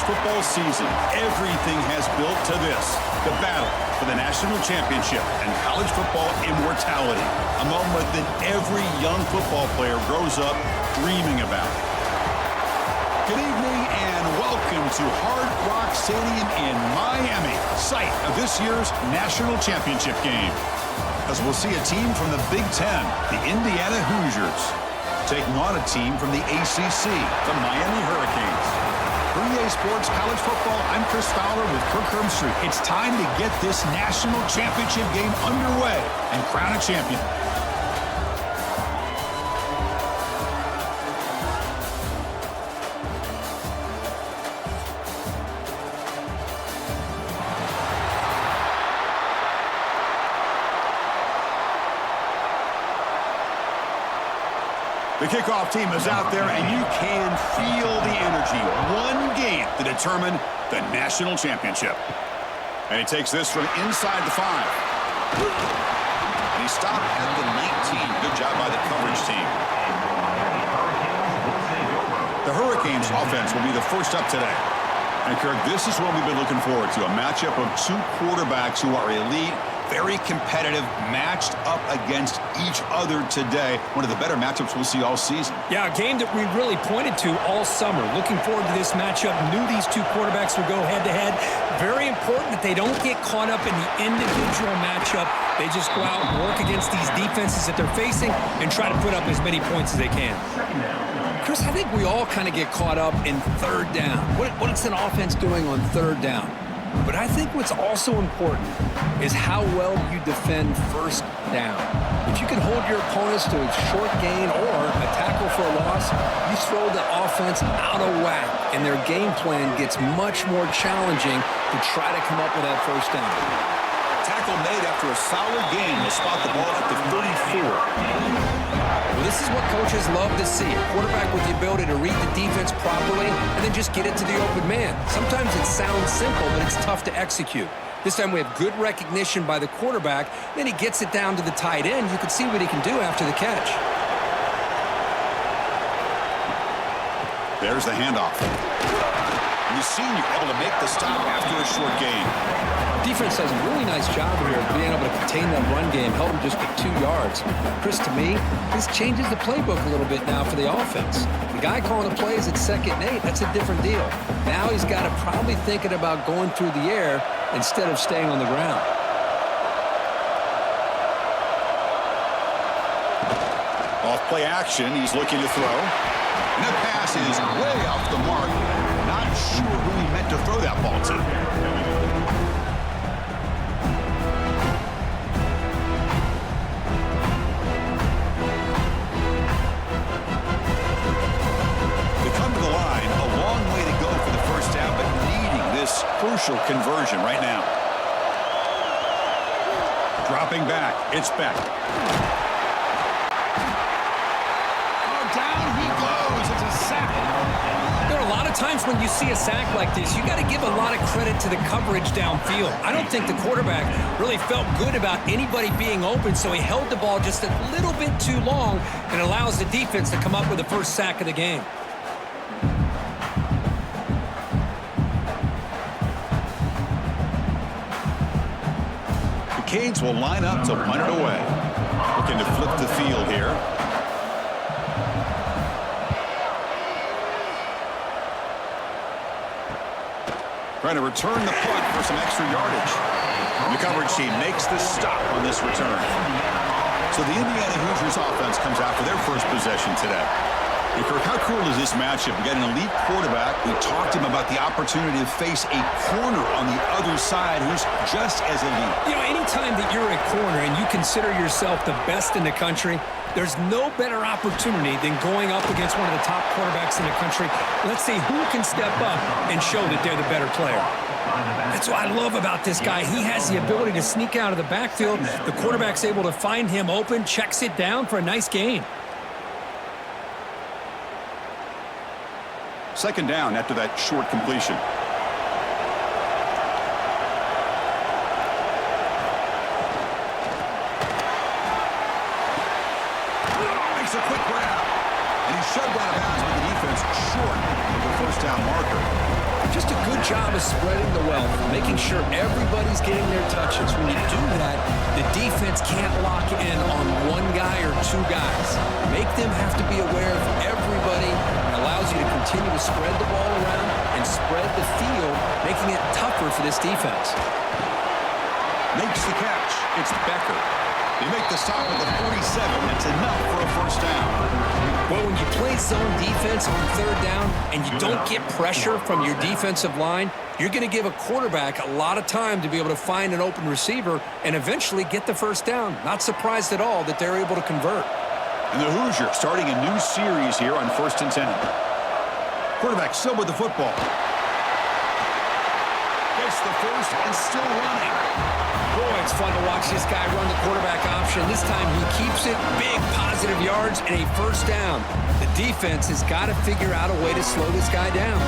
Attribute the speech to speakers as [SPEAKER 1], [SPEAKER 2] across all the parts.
[SPEAKER 1] football season, everything has built to this. The battle for the national championship and college football immortality. A moment that every young football player grows up dreaming about. Good evening and welcome to Hard Rock Stadium in Miami, site of this year's national championship game. As we'll see a team from the Big Ten, the Indiana Hoosiers, taking on a team from the ACC, the Miami Hurricanes. For EA Sports College Football, I'm Chris Fowler with Kirk Herbstreit. It's time to get this national championship game underway and crown a champion. The kickoff team is out there, and you can feel the energy. One game to determine the national championship. And he takes this from inside the 5. And he stopped at the 19. Good job by the coverage team. The Hurricanes offense will be the first up today. And Kirk, this is what we've been looking forward to, a matchup of two quarterbacks who are elite, very competitive, matched up against each other today. One of the better matchups we'll see all season.
[SPEAKER 2] Yeah, a game that we really pointed to all summer. Looking forward to this matchup. Knew these two quarterbacks would go head-to-head. Very important that they don't get caught up in the individual matchup. They just go out and work against these defenses that they're facing and try to put up as many points as they can. Chris, I think we all kind of get caught up in third down. What's an offense doing on third down? But I think what's also important is how well you defend first down. If you can hold your opponents to a short gain or a tackle for a loss, you throw the offense out of whack, and their game plan gets much more challenging to try to come up with that first down.
[SPEAKER 1] Tackle made after a solid gain. They'll spot the ball at the 34.
[SPEAKER 2] Well, this is what coaches love to see. A quarterback with the ability to read the defense properly and then just get it to the open man. Sometimes it sounds simple, but it's tough to execute. This time we have good recognition by the quarterback. Then he gets it down to the tight end. You can see what he can do after the catch.
[SPEAKER 1] There's the handoff. The senior able to make the stop after a short gain.
[SPEAKER 2] Defense does a really nice job here of being able to contain that run game, help him just get 2 yards. Chris, to me, this changes the playbook a little bit now for the offense. The guy calling the plays at 2nd and 8, that's a different deal. Now he's got to probably thinking about going through the air instead of staying on the ground.
[SPEAKER 1] Off play action, he's looking to throw. And the pass is way off the mark. Not sure who he meant to throw that ball to. Crucial conversion right now. Dropping back. It's Beck. Oh, down he goes. It's a sack.
[SPEAKER 2] There are a lot of times when you see a sack like this, you got to give a lot of credit to the coverage downfield. I don't think the quarterback really felt good about anybody being open, so he held the ball just a little bit too long and allows the defense to come up with the first sack of the game.
[SPEAKER 1] Canes will line up to punt it away. Looking to flip the field here. Trying to return the punt for some extra yardage. The coverage team makes the stop on this return. So the Indiana Hoosiers offense comes out for their first possession today. And Kirk, how cool is this matchup? We got an elite quarterback. We talked to him about the opportunity to face a corner on the other side who's just as elite.
[SPEAKER 2] You know, anytime that you're a corner and you consider yourself the best in the country, there's no better opportunity than going up against one of the top quarterbacks in the country. Let's see who can step up and show that they're the better player. That's what I love about this guy. He has the ability to sneak out of the backfield. The quarterback's able to find him open, checks it down for a nice gain.
[SPEAKER 1] 2nd down after that short completion. Makes a quick grab. And he's shoved out of bounds with the defense short of the first down marker.
[SPEAKER 2] Just a good job of spreading the wealth, making sure everybody's getting their touches. When you do that, the defense can't lock in on one guy or two guys. Make them have to be aware of everybody. It allows you to continue to spread the ball around and spread the field, making it tougher for this defense.
[SPEAKER 1] Makes the catch. It's Becker. They make the stop at the 47. That's enough for a first down.
[SPEAKER 2] Well, when you play zone defense on third down and you don't get pressure from your defensive line, you're going to give a quarterback a lot of time to be able to find an open receiver and eventually get the first down. Not surprised at all that they're able to convert.
[SPEAKER 1] And the Hoosiers starting a new series here on 1st and 10. Quarterback still with the football. Gets the first and still running.
[SPEAKER 2] Boy, it's fun to watch this guy run the quarterback option. This time he keeps it, big positive yards, and a first down. The defense has got to figure out a way to slow this guy down.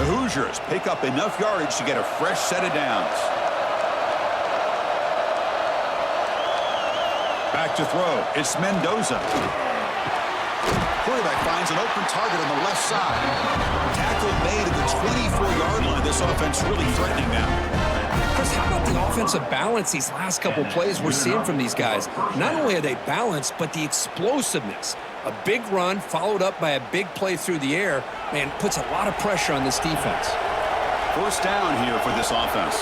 [SPEAKER 1] The Hoosiers pick up enough yardage to get a fresh set of downs. Back to throw. It's Mendoza. Quarterback finds an open target on the left side. Tackle made at the 24-yard line. This offense really threatening now.
[SPEAKER 2] Chris, how about the offensive balance these last couple plays we're seeing from these guys? Not only are they balanced, but the explosiveness. A big run followed up by a big play through the air, man, puts a lot of pressure on this defense.
[SPEAKER 1] First down here for this offense.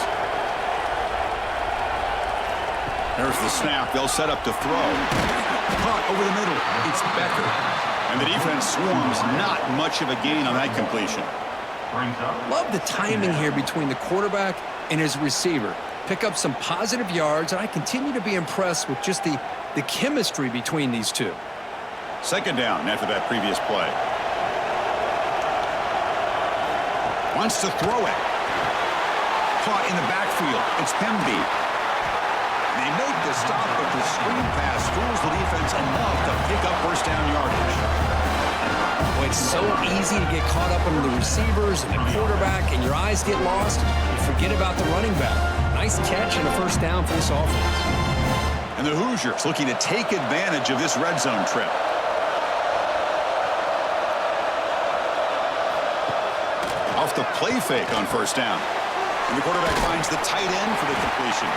[SPEAKER 1] There's the snap. They'll set up to throw. Caught over the middle. It's Becker. And the defense swarms. Not much of a gain on that completion.
[SPEAKER 2] Love the timing here between the quarterback and his receiver. Pick up some positive yards, and I continue to be impressed with just the chemistry between these two.
[SPEAKER 1] Second down after that previous play. Wants to throw it. Caught in the backfield. It's Pemby. They make the stop, but the screen pass fools the defense enough to pick up first down yardage.
[SPEAKER 2] Boy, it's so easy to get caught up under the receivers and the quarterback, and your eyes get lost. You forget about the running back. Nice catch and a first down for this offense.
[SPEAKER 1] And the Hoosiers looking to take advantage of this red zone trip. Off the play fake on first down. And the quarterback finds the tight end for the completion.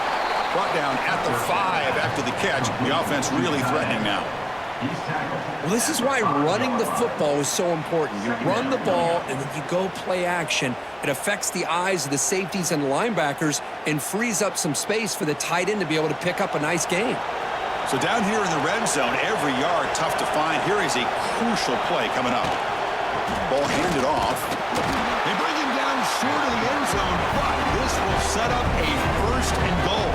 [SPEAKER 1] Brought down at the 5 after the catch. The offense really threatening now.
[SPEAKER 2] Well, this is why running the football is so important. You run the ball, and then you go play action. It affects the eyes of the safeties and linebackers and frees up some space for the tight end to be able to pick up a nice gain.
[SPEAKER 1] So down here in the red zone, every yard tough to find. Here is a crucial play coming up. Ball handed off. They bring him down short of the end zone, but this will set up a first and goal.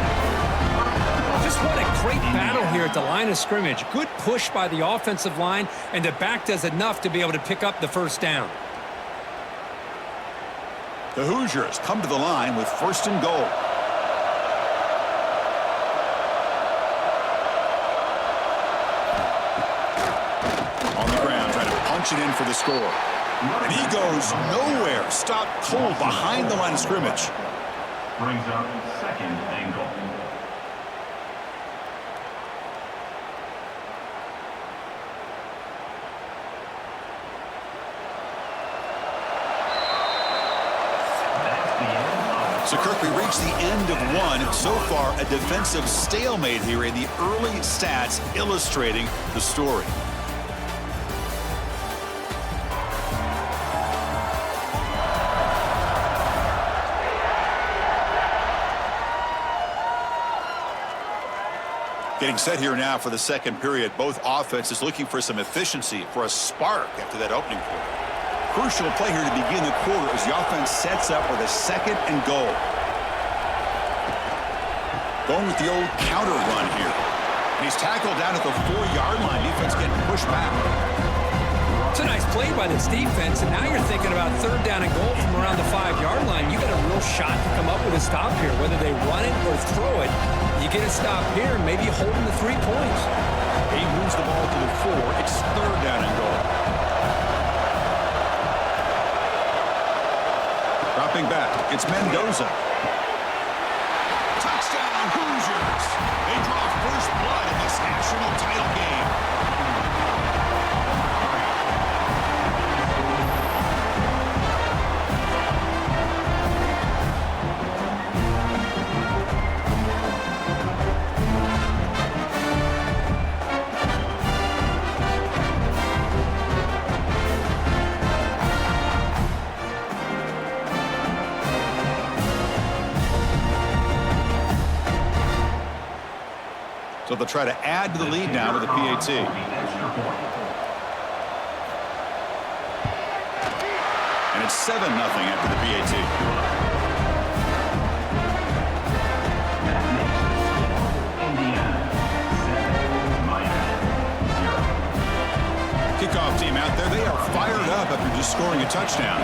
[SPEAKER 2] Just what a great battle here at the line of scrimmage. Good push by the offensive line, and the back does enough to be able to pick up the first down.
[SPEAKER 1] The Hoosiers come to the line with first and goal. On the ground, trying to punch it in for the score. And he goes nowhere. Stopped cold behind the line of scrimmage.
[SPEAKER 3] Brings up second and goal.
[SPEAKER 1] So, Kirk, we reached the end of one. So far, a defensive stalemate here in the early stats illustrating the story. Getting set here now for the second period. Both offenses looking for some efficiency, for a spark after that opening quarter. Crucial play here to begin the quarter as the offense sets up with a second and goal. Going with the old counter run here. And he's tackled down at the 4-yard line. Defense getting pushed back.
[SPEAKER 2] It's a nice play by this defense, and now you're thinking about third down and goal from around the 5-yard line. You got a real shot to come up with a stop here. Whether they run it or throw it, you get a stop here and maybe holding the 3 points.
[SPEAKER 1] He moves the ball to the 4. It's third down and goal. Dropping back, it's Mendoza. Touchdown, Hoosiers. They draw first blood in this national title game. So they'll try to add to the lead now with a PAT. And it's 7-0 after the PAT. Kickoff team out there, they are fired up after just scoring a touchdown.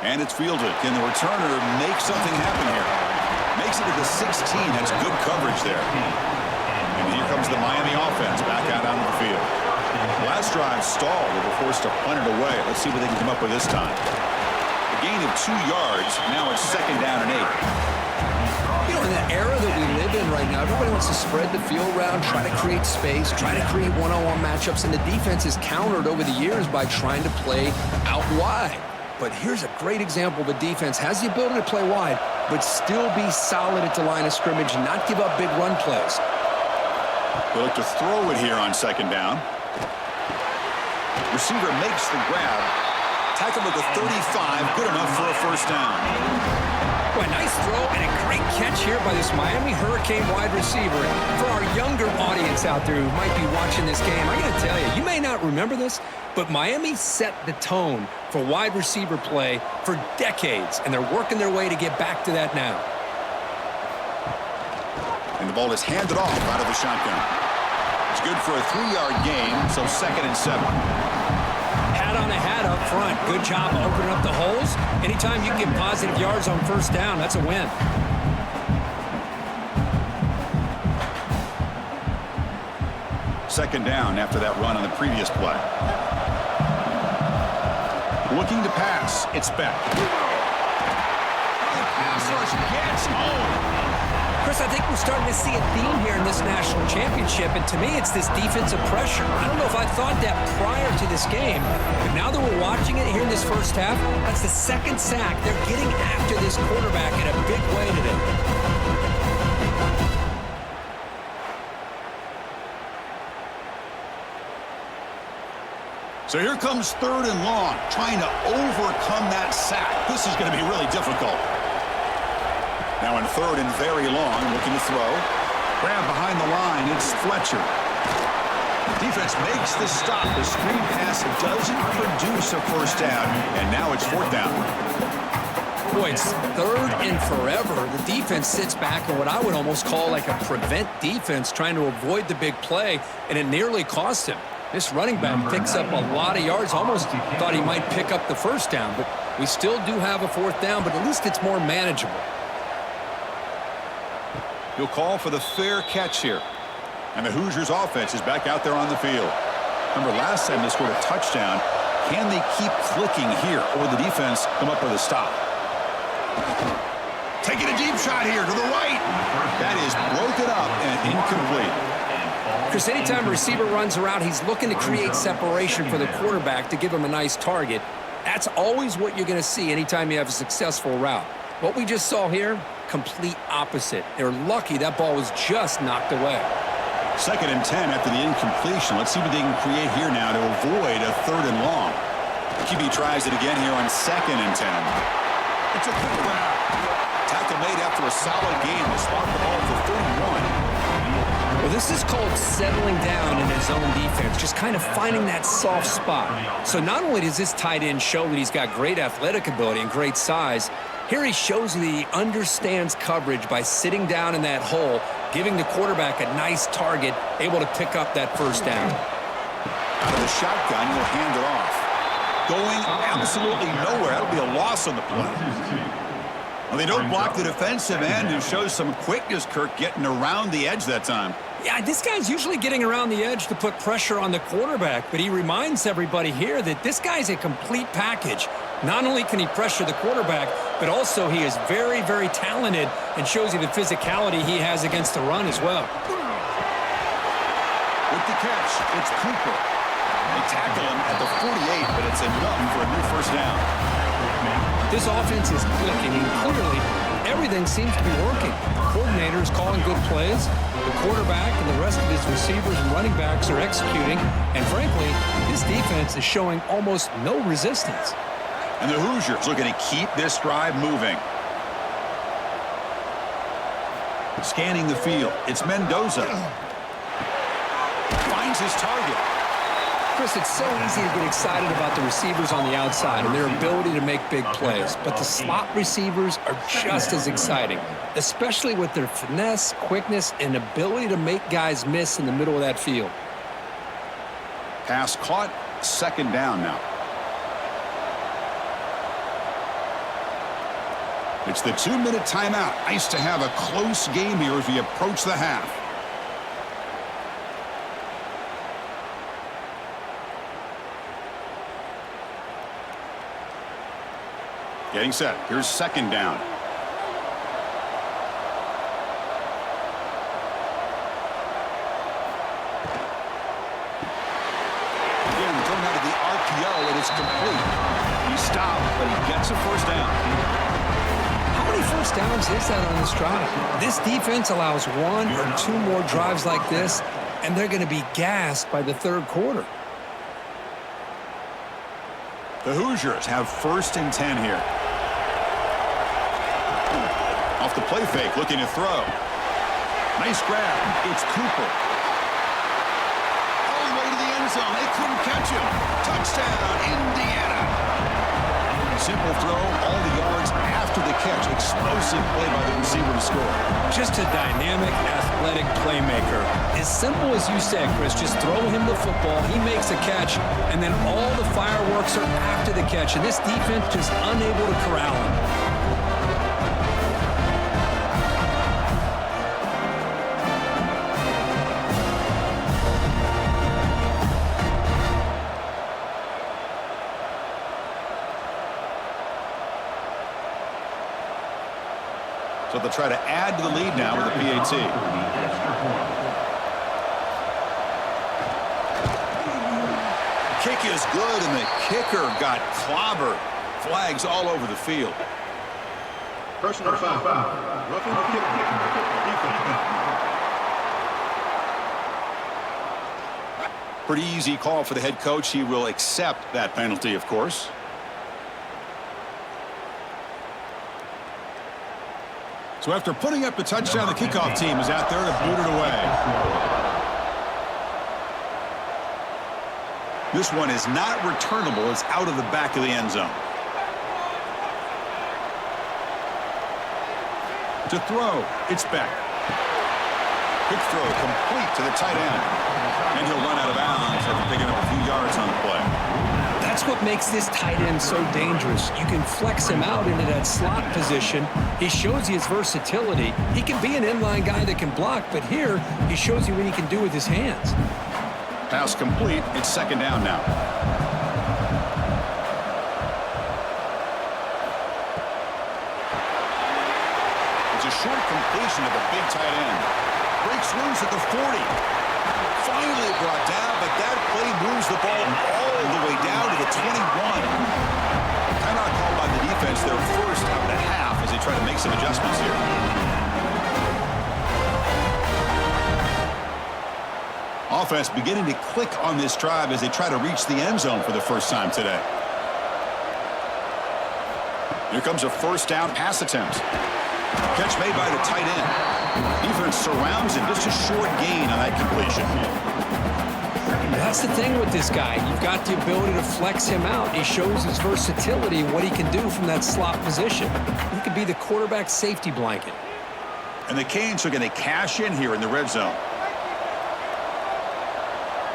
[SPEAKER 1] And it's fielded. Can the returner make something happen here? Makes it to the 16. That's good coverage there. And here comes the Miami offense back out onto the field. Last drive stalled. They were forced to punt it away. Let's see what they can come up with this time. A gain of 2 yards. Now it's 2nd down and 8.
[SPEAKER 4] You know, in the era that we live in right now, everybody wants to spread the field around, try to create space, try to create one-on-one matchups, and the defense is countered over the years by trying to play out wide. But here's a great example of a defense has the ability to play wide, but still be solid at the line of scrimmage and not give up big run plays.
[SPEAKER 1] They look to throw it here on 2nd down. Receiver makes the grab. Tackled at the 35, good enough for a 1st down.
[SPEAKER 2] Boy, nice throw and a great catch here by this Miami Hurricane wide receiver. And for our younger audience out there who might be watching this game, I got to tell you may not remember this, but Miami set the tone for wide receiver play for decades, and they're working their way to get back to that now.
[SPEAKER 1] And the ball is handed off out of the shotgun. It's good for a 3-yard gain, so 2nd and 7.
[SPEAKER 2] Hat on a hat up front. Good job opening up the holes. Anytime you can get positive yards on 1st down, that's a win.
[SPEAKER 1] Second down after that run on the previous play. Looking to pass. It's Beck. The pass rush gets home.
[SPEAKER 2] Chris, I think we're starting to see a theme here in this national championship, and to me, it's this defensive pressure. I don't know if I thought that prior to this game, but now that we're watching it here in this 1st half, that's the 2nd sack. They're getting after this quarterback in a big way today.
[SPEAKER 1] So here comes 3rd and long, trying to overcome that sack. This is going to be really difficult. Now in 3rd and very long, looking to throw. Grab behind the line, it's Fletcher. Defense makes the stop. The screen pass doesn't produce a 1st down, and now it's 4th down.
[SPEAKER 2] Boy, it's 3rd and forever. The defense sits back in what I would almost call like a prevent defense, trying to avoid the big play, and it nearly cost him. This running back picks up a lot of yards. Almost thought he might pick up the 1st down, but we still do have a 4th down, but at least it's more manageable.
[SPEAKER 1] He'll call for the fair catch here. And the Hoosiers offense is back out there on the field. Remember, last time they scored a touchdown. Can they keep clicking here, or will the defense come up with a stop? Taking a deep shot here to the right. That is broken up and incomplete.
[SPEAKER 2] Chris, anytime a receiver runs around, he's looking to create separation for the quarterback to give him a nice target. That's always what you're going to see anytime you have a successful route. What we just saw here, complete opposite. They're lucky that ball was just knocked away.
[SPEAKER 1] 2nd and 10 after the incompletion. Let's see what they can create here now to avoid a 3rd and long. QB tries it again here on 2nd and 10. It's a good grab. Tackle made after a solid game to spot the ball for 31.
[SPEAKER 2] Well, this is called settling down in his own defense, just kind of finding that soft spot. So not only does this tight end show that he's got great athletic ability and great size, here he shows that he understands coverage by sitting down in that hole, giving the quarterback a nice target, able to pick up that 1st down.
[SPEAKER 1] Out of the shotgun, he'll hand it off. Going absolutely nowhere. That'll be a loss on the play. Well, they don't block the defensive end, who shows some quickness, Kirk, getting around the edge that time.
[SPEAKER 2] Yeah, this guy's usually getting around the edge to put pressure on the quarterback, but he reminds everybody here that this guy's a complete package. Not only can he pressure the quarterback, but also he is very, very talented and shows you the physicality he has against the run as well.
[SPEAKER 1] With the catch, it's Cooper. They tackle him at the 48, but it's enough for a new 1st down.
[SPEAKER 2] This offense is clicking, and clearly everything seems to be working. The coordinator is calling good plays. The quarterback and the rest of his receivers and running backs are executing. And frankly, this defense is showing almost no resistance.
[SPEAKER 1] And the Hoosiers looking to keep this drive moving. Scanning the field. It's Mendoza. Finds his target.
[SPEAKER 2] Chris, it's so easy to get excited about the receivers on the outside and their ability to make big plays, but the slot receivers are just as exciting, especially with their finesse, quickness, and ability to make guys miss in the middle of that field.
[SPEAKER 1] Pass caught. Second down now. It's the 2-minute timeout. Nice to have a close game here as we approach the half. Getting set. Here's second down. Again, thrown out of the RPO, and it's complete. He stopped, but he gets a first down.
[SPEAKER 2] How many first downs is that on this drive? This defense allows 1 or 2 more drives like this, and they're going to be gassed by the third quarter.
[SPEAKER 1] The Hoosiers have 1st and 10 here. Off the play fake, looking to throw. Nice grab. It's Cooper. All the way to the end zone. They couldn't catch him. Touchdown, Indiana. Simple throw, all the yards after the catch. Explosive play by the receiver to score.
[SPEAKER 2] Just a dynamic, athletic playmaker. As simple as you said, Chris, just throw him the football, he makes a catch, and then all the fireworks are after the catch, and this defense just unable to corral him.
[SPEAKER 1] So they'll try to add to the lead now with a PAT. Kick is good, and the kicker got clobbered. Flags all over the field.
[SPEAKER 3] Personal foul. Roughing the kick.
[SPEAKER 1] Pretty easy call for the head coach. He will accept that penalty, of course. So after putting up the touchdown, the kickoff team is out there to boot it away. This one is not returnable. It's out of the back of the end zone. To throw, it's Beck. Quick throw, complete to the tight end. And he'll run out of bounds after picking up a few yards on the play.
[SPEAKER 2] That's what makes this tight end so dangerous. You can flex him out into that slot position. He shows you his versatility. He can be an inline guy that can block, but here he shows you what he can do with his hands.
[SPEAKER 1] Pass complete. It's second down now. It's a short completion of the big tight end. Breaks loose at the 40. Finally brought down, but that play moves the ball all the way down to the 21. Timeout called by the defense, their first of the half, as they try to make some adjustments here. Offense beginning to click on this drive as they try to reach the end zone for the first time today. Here comes a first down pass attempt. Catch made by the tight end. Defense surrounds him. Just a short gain on that completion.
[SPEAKER 2] That's the thing with this guy. You've got the ability to flex him out. He shows his versatility and what he can do from that slot position. He could be the quarterback safety blanket.
[SPEAKER 1] And the Canes are going to cash in here in the red zone.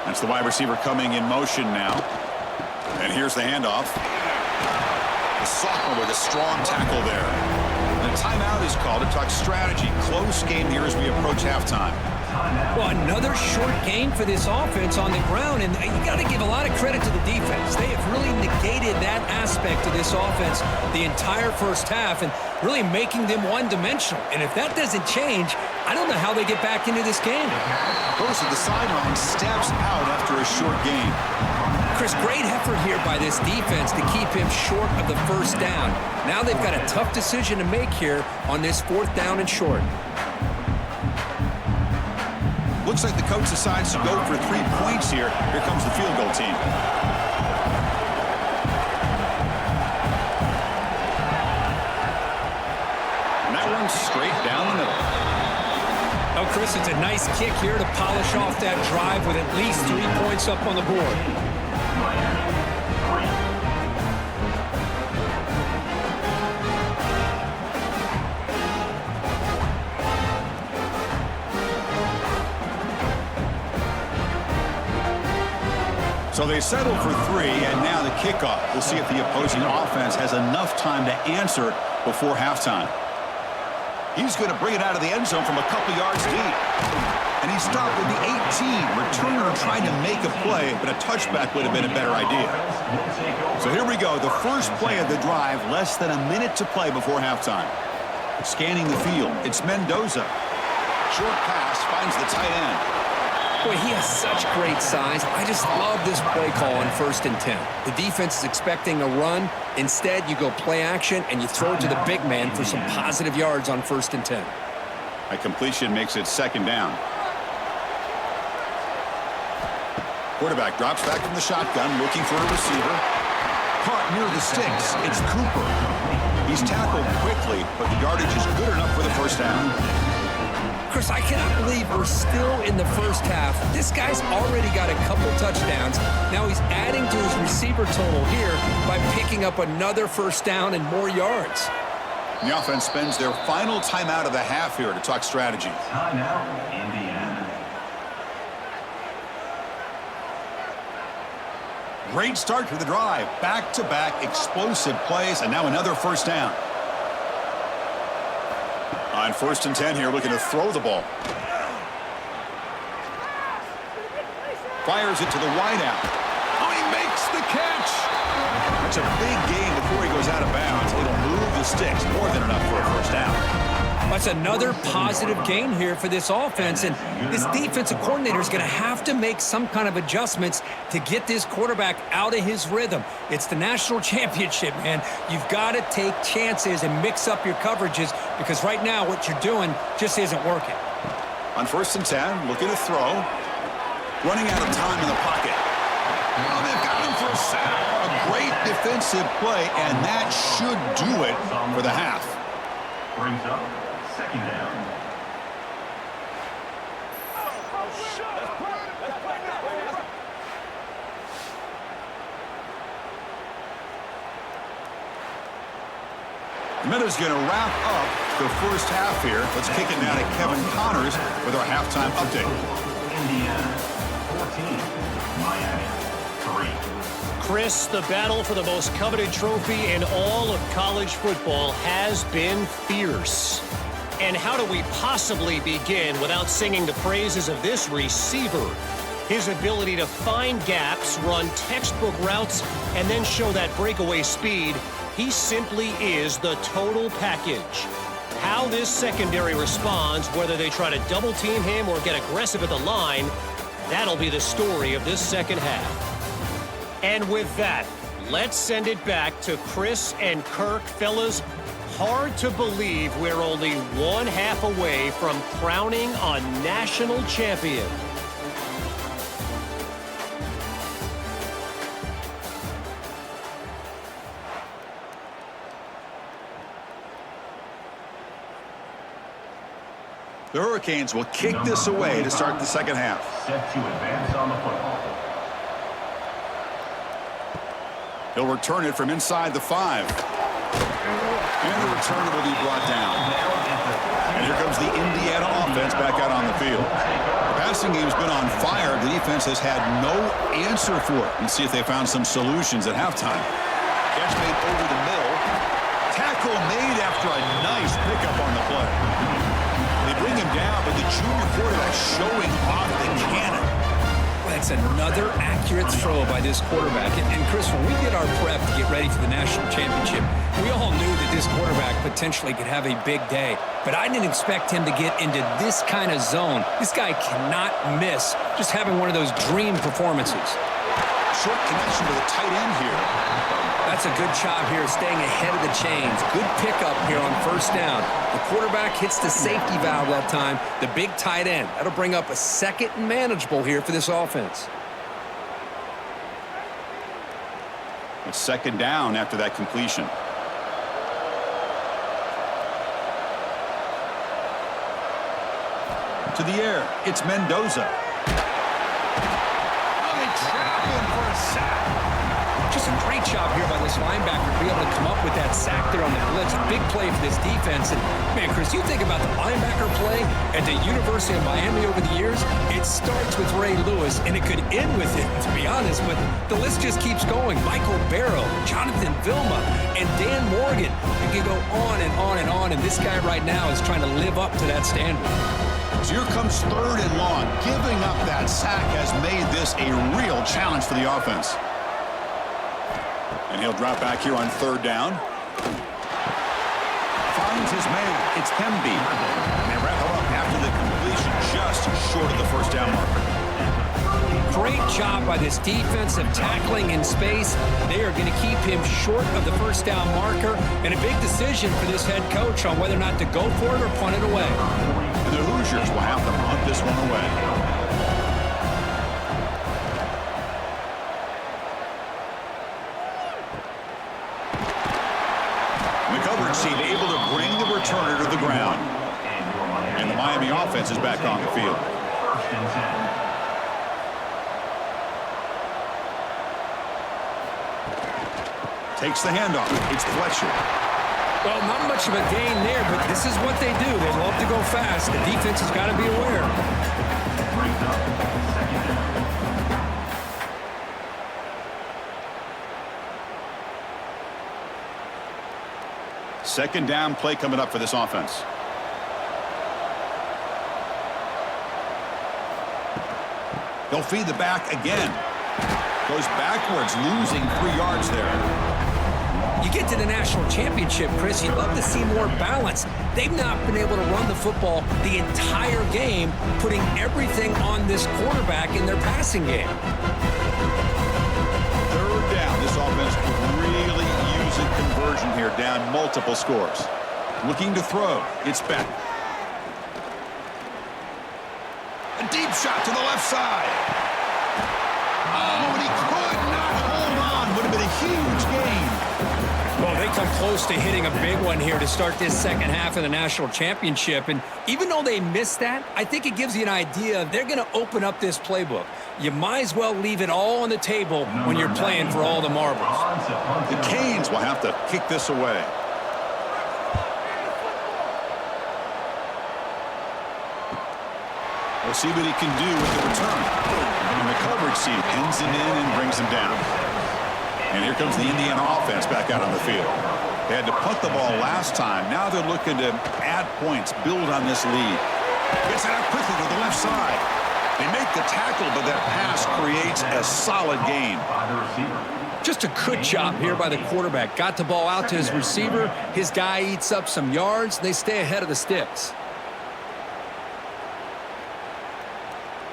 [SPEAKER 1] That's the wide receiver coming in motion now. And here's the handoff. The sophomore with a strong tackle there. The timeout is called to talk strategy. Close game here as we approach halftime.
[SPEAKER 2] Well, another short gain for this offense on the ground, and you got to give a lot of credit to the defense. They have really negated that aspect of this offense the entire first half and really making them one-dimensional. And if that doesn't change, I don't know how they get back into this game.
[SPEAKER 1] Goes to the sideline, steps out after a short gain.
[SPEAKER 2] Chris, great effort here by this defense to keep him short of the first down. Now they've got a tough decision to make here on this fourth down and short.
[SPEAKER 1] Looks like the coach decides to go for 3 points here. Here comes the field goal team. And that one's straight down the middle.
[SPEAKER 2] Well, Chris, it's a nice kick here to polish off that drive with at least 3 points up on the board.
[SPEAKER 1] So they settle for 3, and now the kickoff. We'll see if the opposing offense has enough time to answer before halftime. He's going to bring it out of the end zone from a couple yards deep. And he stopped at the 18. Returner trying to make a play, but a touchback would have been a better idea. So here we go. The first play of the drive, less than a minute to play before halftime. Scanning the field, it's Mendoza. Short pass finds the tight end.
[SPEAKER 4] Boy, he has such great size. I just love this play call on 1st and 10. The defense is expecting a run. Instead, you go play action, and you throw it to the big man for some positive yards on 1st and 10.
[SPEAKER 1] A completion makes it 2nd down. Quarterback drops back from the shotgun, looking for a receiver. Caught near the sticks. It's Cooper. He's tackled quickly, but the yardage is good enough for the 1st down.
[SPEAKER 4] Chris, I cannot believe we're still in the first half. This guy's already got a couple touchdowns. Now he's adding to his receiver total here by picking up another 1st down and more yards.
[SPEAKER 1] The offense spends their final timeout of the half here to talk strategy.
[SPEAKER 5] Timeout, Indiana.
[SPEAKER 1] Great start to the drive. Back-to-back explosive plays, and now another 1st down. On 1st and 10 here, looking to throw the ball. Fires it to the wideout. Oh, he makes the catch. That's a big gain before he goes out of bounds. It'll move the sticks, more than enough for a 1st down.
[SPEAKER 2] That's another positive gain here for this offense, and this defensive coordinator is going to have to make some kind of adjustments to get this quarterback out of his rhythm. It's the national championship, man. You've got to take chances and mix up your coverages because right now what you're doing just isn't working.
[SPEAKER 1] On 1st and 10, looking to throw. Running out of time in the pocket. Oh, they've got him for a sack. A great defensive play, and that should do it for the half.
[SPEAKER 5] Brings up 2nd down.
[SPEAKER 1] The minute's going to wrap up the first half here. Let's kick it down to Kevin Connors with our halftime update.
[SPEAKER 5] Indiana 14, Miami 3.
[SPEAKER 6] Chris, the battle for the most coveted trophy in all of college football has been fierce. And how do we possibly begin without singing the praises of this receiver? His ability to find gaps, run textbook routes, and then show that breakaway speed. He simply is the total package. How this secondary responds, whether they try to double team him or get aggressive at the line, that'll be the story of this 2nd half. And with that, let's send it back to Chris and Kirk. Fellas, hard to believe we're only 1 half away from crowning a national champion.
[SPEAKER 1] The Hurricanes will kick this away to start the 2nd half.
[SPEAKER 5] Set to advance on the football.
[SPEAKER 1] He'll return it from inside the 5. And the return will be brought down. And here comes the Indiana offense back out on the field. The passing game's been on fire. The defense has had no answer for it. Let's see if they found some solutions at halftime. Catch made over the middle. Tackle made after a nice pickup on the play. They bring him down, but the junior quarterback showing off the cannon.
[SPEAKER 2] That's another accurate throw by this quarterback. And Chris, when we did our prep to get ready for the national championship, we all knew that this quarterback potentially could have a big day. But I didn't expect him to get into this kind of zone. This guy cannot miss just having one of those dream performances.
[SPEAKER 1] Short connection to the tight end here.
[SPEAKER 4] That's a good job here, staying ahead of the chains. Good pickup here on 1st down. The quarterback hits the safety valve that time. The big tight end. That'll bring up a 2nd and manageable here for this offense.
[SPEAKER 1] It's 2nd down after that completion. To the air, it's Mendoza.
[SPEAKER 2] Oh, they trap him for a sack. Just a great job here by this linebacker to be able to come up with that sack there on the blitz. A big play for this defense. And, man, Chris, you think about the linebacker play at the University of Miami over the years, it starts with Ray Lewis, and it could end with it, to be honest. But the list just keeps going. Michael Barrow, Jonathan Vilma, and Dan Morgan. You can go on and on and on, and this guy right now is trying to live up to that standard.
[SPEAKER 1] So here comes 3rd and long. Giving up that sack has made this a real challenge for the offense. And he'll drop back here on 3rd down. Finds his man. It's Hemby. And they wrap him up after the completion just short of the 1st down marker.
[SPEAKER 2] Great job by this defensive tackling in space. They are going to keep him short of the 1st down marker. And a big decision for this head coach on whether or not to go for it or punt it away.
[SPEAKER 1] And the Hoosiers will have to punt this one away. Seed able to bring the returner to the ground. And the Miami offense is back on the field.
[SPEAKER 5] 1st and 10.
[SPEAKER 1] Takes the handoff. It's Fletcher.
[SPEAKER 2] Well, not much of a gain there, but this is what they do. They love to go fast. The defense has got to be aware.
[SPEAKER 5] Brings up 2nd down.
[SPEAKER 1] Second down play coming up for this offense. They'll feed the back again. Goes backwards, losing 3 yards there.
[SPEAKER 2] You get to the national championship, Chris, you'd love to see more balance. They've not been able to run the football the entire game, putting everything on this quarterback in their passing game.
[SPEAKER 1] 3rd down. This offense could really use a conversion here, down multiple scores. Looking to throw. It's Beck. A deep shot to the left side. Oh, and he could not hold on. Would have been a huge gain.
[SPEAKER 2] Well, they come close to hitting a big one here to start this second half of the national championship. And even though they missed that, I think it gives you an idea they're going to open up this playbook. You might as well leave it all on the table when you're playing for all the marbles.
[SPEAKER 1] The Canes will have to kick this away. We'll see what he can do with the return. And the coverage seat pins him in and brings him down. And here comes the Indiana offense back out on the field. They had to punt the ball last time. Now they're looking to add points, build on this lead. Gets it out quickly to the left side. They make the tackle, but that pass creates a solid gain.
[SPEAKER 5] By the receiver.
[SPEAKER 2] Just a good job here by the quarterback. Got the ball out to his receiver. His guy eats up some yards. They stay ahead of the sticks.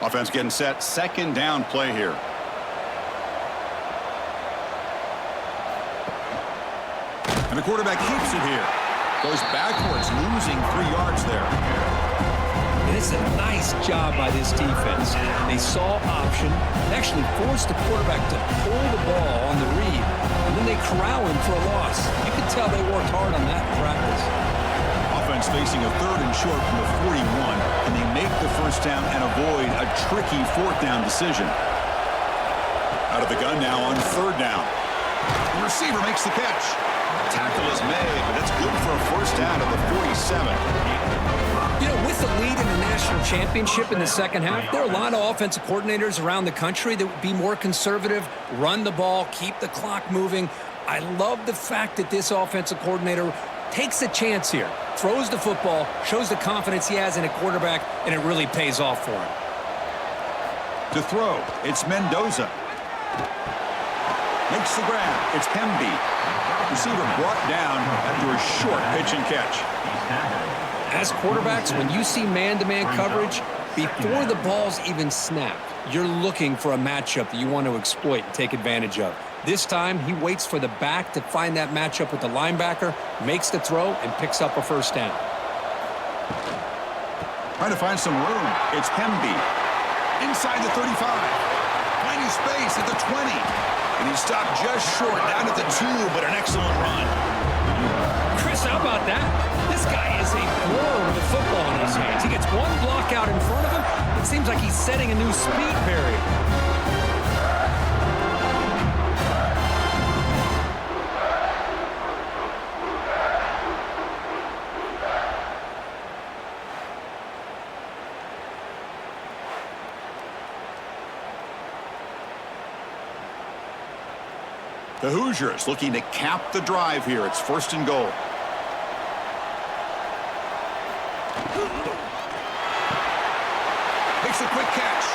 [SPEAKER 1] Offense getting set. Second down play here. And the quarterback keeps it here. Goes backwards, losing 3 yards there.
[SPEAKER 2] And it's a nice job by this defense. They saw option, actually forced the quarterback to pull the ball on the read, and then they corral him for a loss. You can tell they worked hard on that in practice.
[SPEAKER 1] Offense facing a 3rd and short from the 41, and they make the 1st down and avoid a tricky 4th down decision. Out of the gun now on 3rd down. The receiver makes the catch. Tackle is made, but that's good for a 1st down of the 47.
[SPEAKER 2] You know, with the lead in the national championship in the second half, there are a lot of offensive coordinators around the country that would be more conservative, run the ball, keep the clock moving. I love the fact that this offensive coordinator takes a chance here, throws the football, shows the confidence he has in a quarterback, and it really pays off for him.
[SPEAKER 1] To throw, it's Mendoza. Makes the grab. It's Hemby. Receiver brought down after a short pitch and catch.
[SPEAKER 2] As quarterbacks, when you see man-to-man coverage, before the ball's even snapped, you're looking for a matchup that you want to exploit and take advantage of. This time, he waits for the back to find that matchup with the linebacker, makes the throw, and picks up a 1st down.
[SPEAKER 1] Trying to find some room. It's Hemby. Inside the 35. Finding space at the 20. And he stopped just short, down at the 2, but an excellent run.
[SPEAKER 2] Chris, Chris, how about that? This guy is a blower with a football in his hands. He gets one block out in front of him. It seems like he's setting a new speed barrier.
[SPEAKER 1] The Hoosiers looking to cap the drive here. It's 1st and goal. Makes a quick catch.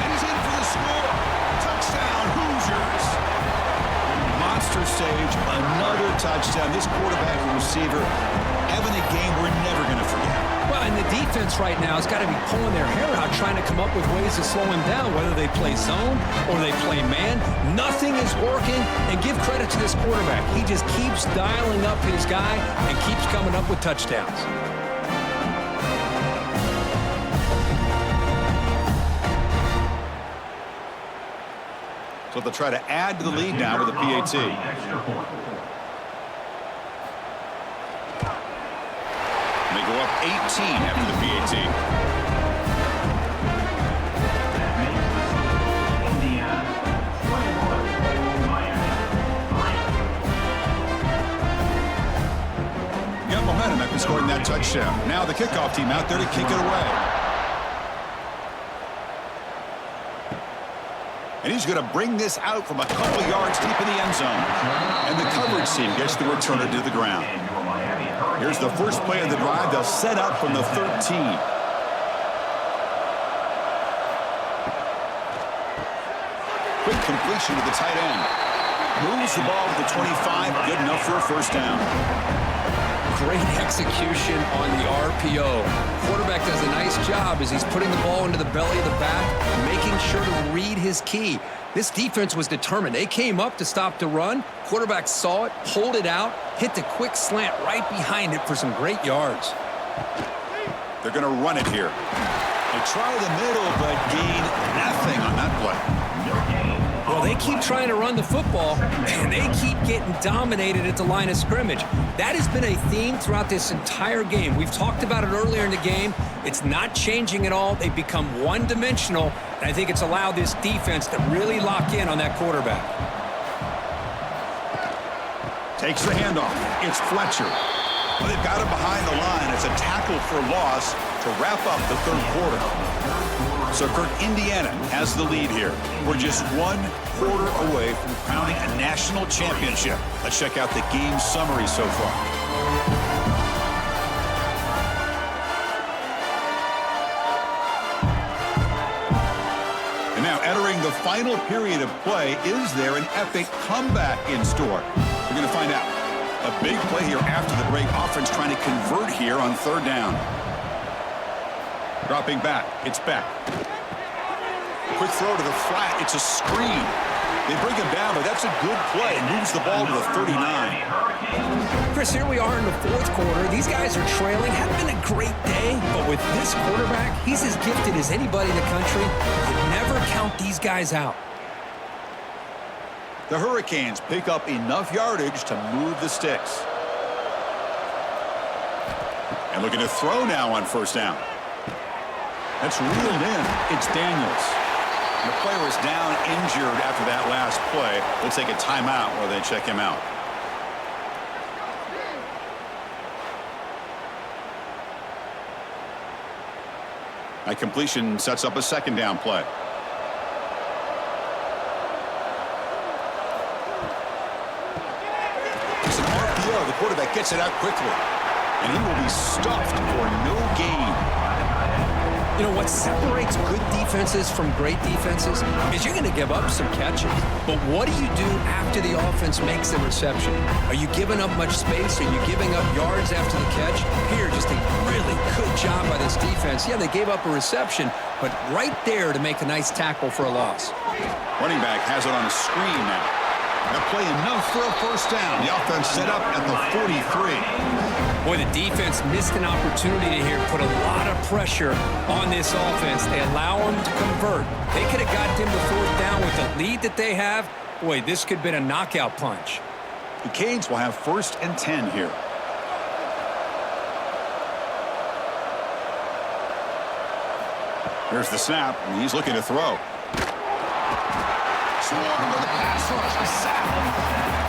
[SPEAKER 1] And he's in for the score. Touchdown, Hoosiers. Monster stage, another touchdown. This quarterback and receiver having a game we're never going to forget.
[SPEAKER 2] Well, and the defense right now has got to be pulling their hair out, trying to come up with ways to slow him down, whether they play zone or they play man. Nothing is working, and give credit to this quarterback. He just keeps dialing up his guy and keeps coming up with touchdowns.
[SPEAKER 1] So they'll try to add to the lead now with a PAT. And they go up 18 after the PAT. Got momentum after scoring that touchdown. Now the kickoff team out there to kick it away. And he's going to bring this out from a couple yards deep in the end zone. And the coverage team gets the returner to the ground. Here's the first play of the drive. They'll set up from the 13. Quick completion to the tight end. Moves the ball to the 25. Good enough for a first down.
[SPEAKER 4] Great execution on the RPO. Quarterback does a nice job as he's putting the ball into the belly of the back, making sure to read his key. This defense was determined. They came up to stop the run. Quarterback saw it, pulled it out, hit the quick slant right behind it for some great yards.
[SPEAKER 1] They're going to run it here. They try the middle, but gain nothing on that play.
[SPEAKER 2] Well, they keep trying to run the football, and they keep getting dominated at the line of scrimmage. That has been a theme throughout this entire game. We've talked about it earlier in the game. It's not changing at all. They've become one-dimensional, and I think it's allowed this defense to really lock in on that quarterback.
[SPEAKER 1] Takes the handoff. It's Fletcher. Well, they've got him behind the line. It's a tackle for loss to wrap up the third quarter. So, Kirk, Indiana has the lead here. We're just 1 quarter away from crowning a national championship. Let's check out the game summary so far. And now, entering the final period of play, is there an epic comeback in store? We're going to find out. A big play here after the break. Offense trying to convert here on 3rd down. Dropping back. It's back. Quick throw to the flat. It's a screen. They bring him down, but that's a good play. Moves the ball to the 39.
[SPEAKER 2] Chris, here we are in the 4th quarter. These guys are trailing. Hadn't been a great day, but with this quarterback, he's as gifted as anybody in the country. You never count these guys out.
[SPEAKER 1] The Hurricanes pick up enough yardage to move the sticks. And looking to throw now on 1st down. That's reeled in. It's Daniels. And the player is down injured after that last play. We'll take a timeout while they check him out. That completion sets up a 2nd down play. It's an RPO. The quarterback gets it out quickly. And he will be stuffed for no gain.
[SPEAKER 2] You know, what separates good defenses from great defenses is you're going to give up some catches. But what do you do after the offense makes the reception? Are you giving up much space? Are you giving up yards after the catch? Here, just a really good job by this defense. Yeah, they gave up a reception, but right there to make a nice tackle for a loss.
[SPEAKER 1] Running back has it on a screen now. They'll play enough for a 1st down. The offense set up at the 43.
[SPEAKER 2] Boy, the defense missed an opportunity here, put a lot of pressure on this offense. They allow them to convert. They could have got them to 4th down with the lead that they have. Boy, this could have been a knockout punch.
[SPEAKER 1] The Canes will have 1st and 10 here. Here's the snap, and he's looking to throw. Swarm with the pass rush, a sack.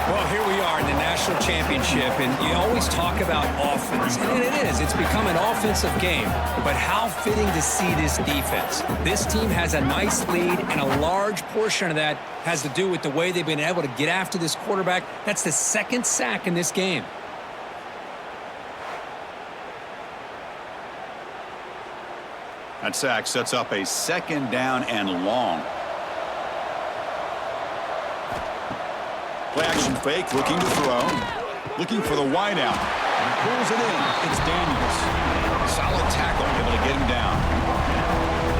[SPEAKER 2] Well, here we are in the national championship, and you always talk about offense, and it is. It's become an offensive game, but how fitting to see this defense. This team has a nice lead, and a large portion of that has to do with the way they've been able to get after this quarterback. That's the second sack in this game.
[SPEAKER 1] That sack sets up a second down and long. Play action fake, looking to throw. Looking for the wide out. Pulls it in. It's Daniels. Solid tackle, able to get him down.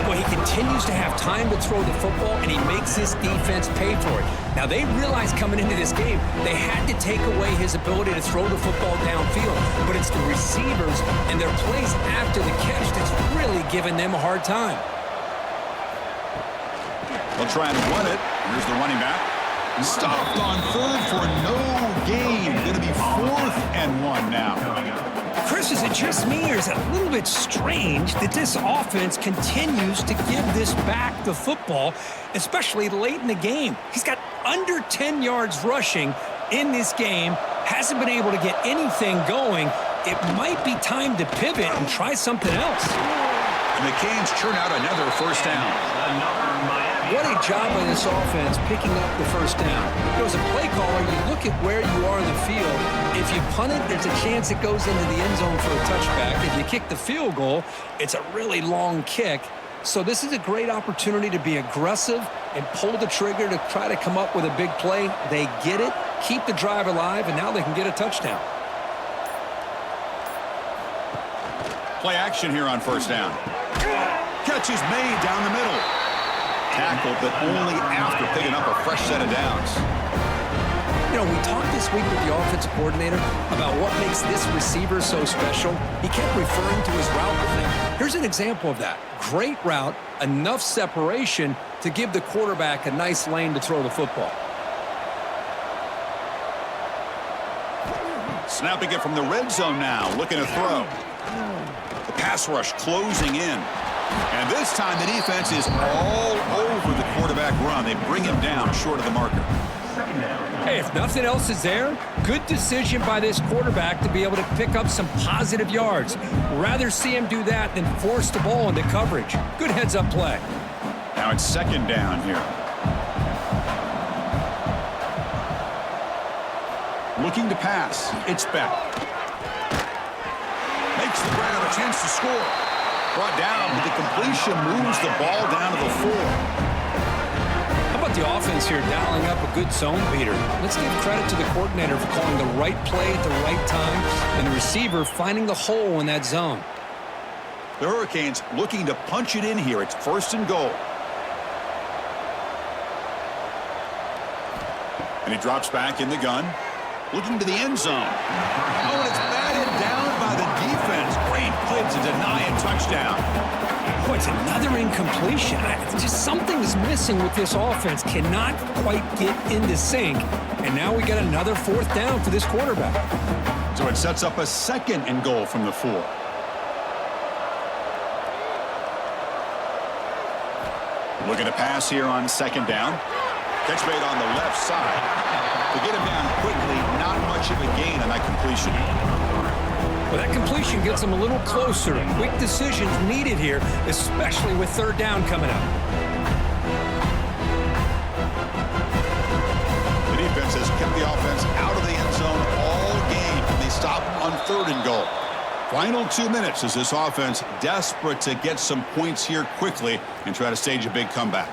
[SPEAKER 2] Well, he continues to have time to throw the football, and he makes his defense pay for it. Now, they realized coming into this game, they had to take away his ability to throw the football downfield. But it's the receivers and their plays after the catch that's really giving them a hard time.
[SPEAKER 1] They'll try and run it. Here's the running back. Stopped on third for no gain. Going to be 4th and 1 now.
[SPEAKER 2] Chris, is it just me, or is it a little bit strange that this offense continues to give this back the football, especially late in the game? He's got under 10 yards rushing in this game, hasn't been able to get anything going. It might be time to pivot and try something else.
[SPEAKER 1] And the Canes churn out another first down.
[SPEAKER 2] What a job by this offense picking up the first down. As a play caller, you look at where you are in the field. If you punt it, there's a chance it goes into the end zone for a touchback. If you kick the field goal, it's a really long kick. So this is a great opportunity to be aggressive and pull the trigger to try to come up with a big play. They get it, keep the drive alive, and now they can get a touchdown.
[SPEAKER 1] Play action here on first down. Catch is made down the middle. Tackle, but only after picking up a fresh set of downs.
[SPEAKER 2] You know, we talked this week with the offensive coordinator about what makes this receiver so special. He kept referring to his route running. Here's an example of that. Great route, enough separation to give the quarterback a nice lane to throw the football.
[SPEAKER 1] Snapping it from the red zone now, looking to throw. The pass rush closing in. And this time the defense is all over the quarterback run. They bring him down short of the marker.
[SPEAKER 2] Hey, if nothing else is there, good decision by this quarterback to be able to pick up some positive yards. Rather see him do that than force the ball into coverage. Good heads-up play.
[SPEAKER 1] Now it's second down here. Looking to pass. It's Beck. Makes the grab, a chance to score. Brought down, but the completion moves the ball down to the 4.
[SPEAKER 2] How about the offense here dialing up a good zone beater? Let's give credit to the coordinator for calling the right play at the right time and the receiver finding the hole in that zone.
[SPEAKER 1] The Hurricanes looking to punch it in here. It's 1st and goal. And he drops back in the gun. Looking to the end zone. Oh, and it's batted down by the defense. Great play to deny a touchdown.
[SPEAKER 2] Boy, it's another incompletion. Just something is missing with this offense. Cannot quite get into sync. And now we got another 4th down for this quarterback.
[SPEAKER 1] So it sets up a 2nd and goal from the 4. Looking to pass here on 2nd down. Catch made on the left side. To get him down quickly, not much of a gain on that completion.
[SPEAKER 2] Well, that completion gets him a little closer. Quick decisions needed here, especially with 3rd down coming up.
[SPEAKER 1] The defense has kept the offense out of the end zone all game. They stop on 3rd and goal. Final 2 minutes as this offense desperate to get some points here quickly and try to stage a big comeback.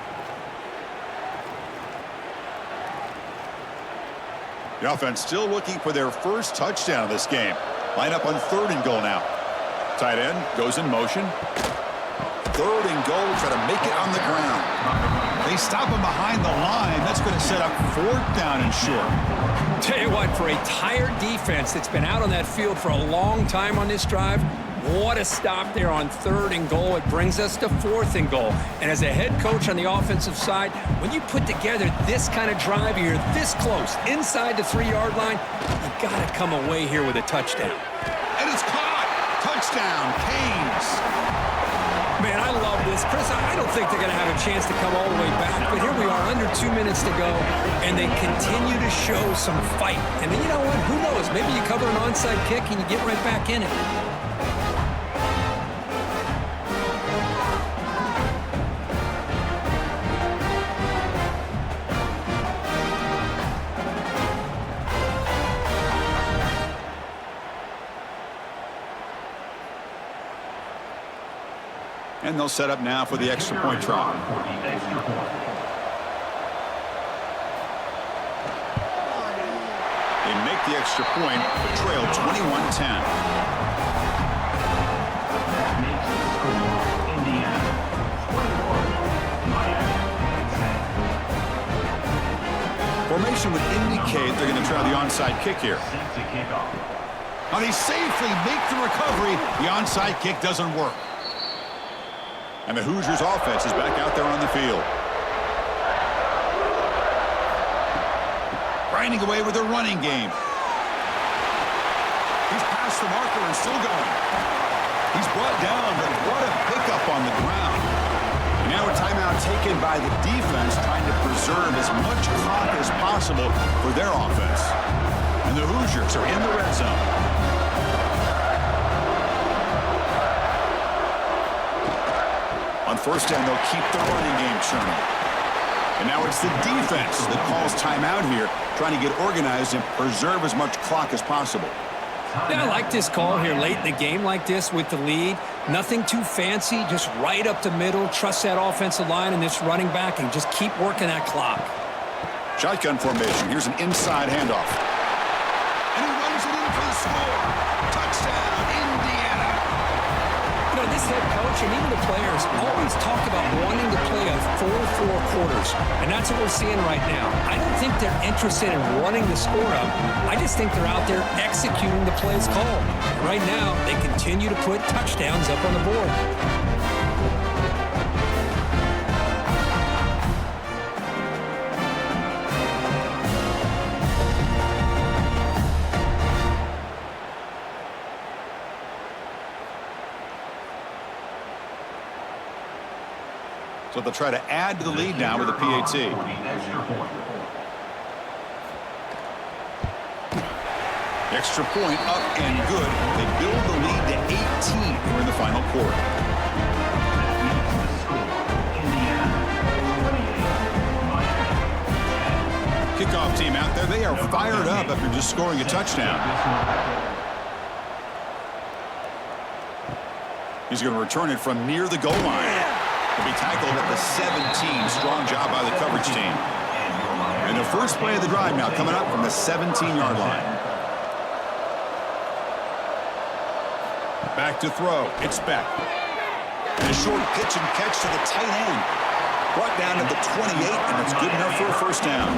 [SPEAKER 1] The offense still looking for their first touchdown of this game. Line up on 3rd and goal now. Tight end goes in motion. 3rd and goal, try to make it on the ground. They stop him behind the line. That's going to set up 4th down and short.
[SPEAKER 2] Tell you what, for a tired defense that's been out on that field for a long time on this drive, what a stop there on 3rd and goal. It brings us to 4th and goal. And as a head coach on the offensive side, when you put together this kind of drive, you're this close, inside the 3-yard line, you got to come away here with a touchdown.
[SPEAKER 1] And it's caught. Touchdown, Canes.
[SPEAKER 2] Man, I love this. Chris, I don't think they're going to have a chance to come all the way back, but here we are, under 2 minutes to go, and they continue to show some fight. And then, you know what? Who knows? Maybe you cover an onside kick and you get right back in it.
[SPEAKER 1] And they'll set up now for the extra point try. They make the extra point, but trail 21-10. Formation would indicate they're going to try the onside kick here. Now they safely make the recovery. The onside kick doesn't work. And the Hoosiers offense is back out there on the field. Grinding away with their running game. He's past the marker and still going. He's brought down, but what a pickup on the ground. And now a timeout taken by the defense, trying to preserve as much clock as possible for their offense. And the Hoosiers are in the red zone. On first down, they'll keep the running game churning. And now it's the defense that calls timeout here, trying to get organized and preserve as much clock as possible.
[SPEAKER 2] Yeah, I like this call here late in the game like this with the lead. Nothing too fancy, just right up the middle. Trust that offensive line and this running back and just keep working that clock.
[SPEAKER 1] Shotgun formation. Here's an inside handoff. And he runs it in for the score. Touchdown, Indiana.
[SPEAKER 2] You know, this head coach and even the players always talk about wanting to play a full 4 quarters, and that's what we're seeing right now. I don't think they're interested in running the score up. I just think they're out there executing the plays called. Right now, they continue to put touchdowns up on the board.
[SPEAKER 1] So they'll try to add to the lead now with a PAT. Extra point up and good. They build the lead to 18 here in the final quarter. Kickoff team out there. They are fired up after just scoring a touchdown. He's going to return it from near the goal line. Will be tackled at the 17. Strong job by the coverage team. And the first play of the drive now coming up from the 17-yard line. Back to throw. It's Beck. And a short pitch and catch to the tight end. Brought down at the 28, and it's good enough for a first down.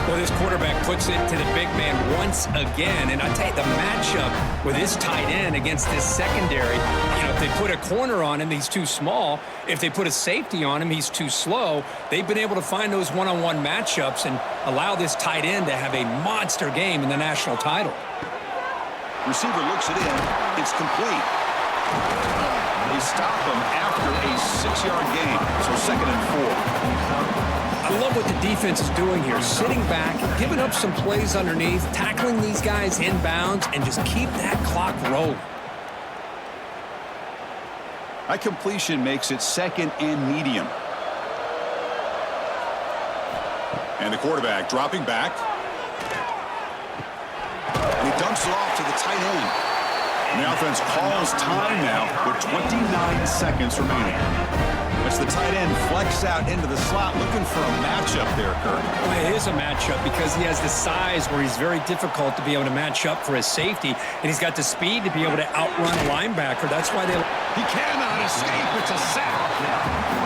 [SPEAKER 2] Well, this quarterback puts it to the big man once again. And I tell you, the matchup with this tight end against this secondary, you know, if they put a corner on him, he's too small. If they put a safety on him, he's too slow. They've been able to find those one-on-one matchups and allow this tight end to have a monster game in the national title.
[SPEAKER 1] Receiver looks it in. It's complete. They stop him after a 6-yard gain. So 2nd and 4.
[SPEAKER 2] I love what the defense is doing here. Sitting back, giving up some plays underneath, tackling these guys inbounds, and just keep that clock rolling.
[SPEAKER 1] That completion makes it 2nd and medium. And the quarterback dropping back. And he dumps it off to the tight end. And the offense calls time now with 29 seconds remaining. As the tight end flex out into the slot, looking for a matchup there, Kurt.
[SPEAKER 2] Well, it is a matchup because he has the size where he's very difficult to be able to match up for his safety, and he's got the speed to be able to outrun a linebacker. That's why they...
[SPEAKER 1] He cannot escape. It's a sack.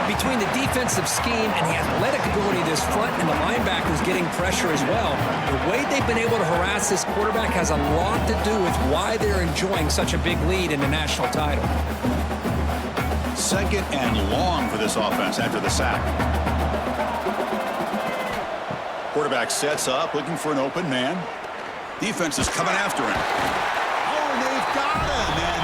[SPEAKER 2] Between the defensive scheme and the athletic ability of this front and the linebackers getting pressure as well, the way they've been able to harass this quarterback has a lot to do with why they're enjoying such a big lead in the national title.
[SPEAKER 1] 2nd and long for this offense after the sack. Quarterback sets up, looking for an open man. Defense is coming after him. Oh, and they've got him.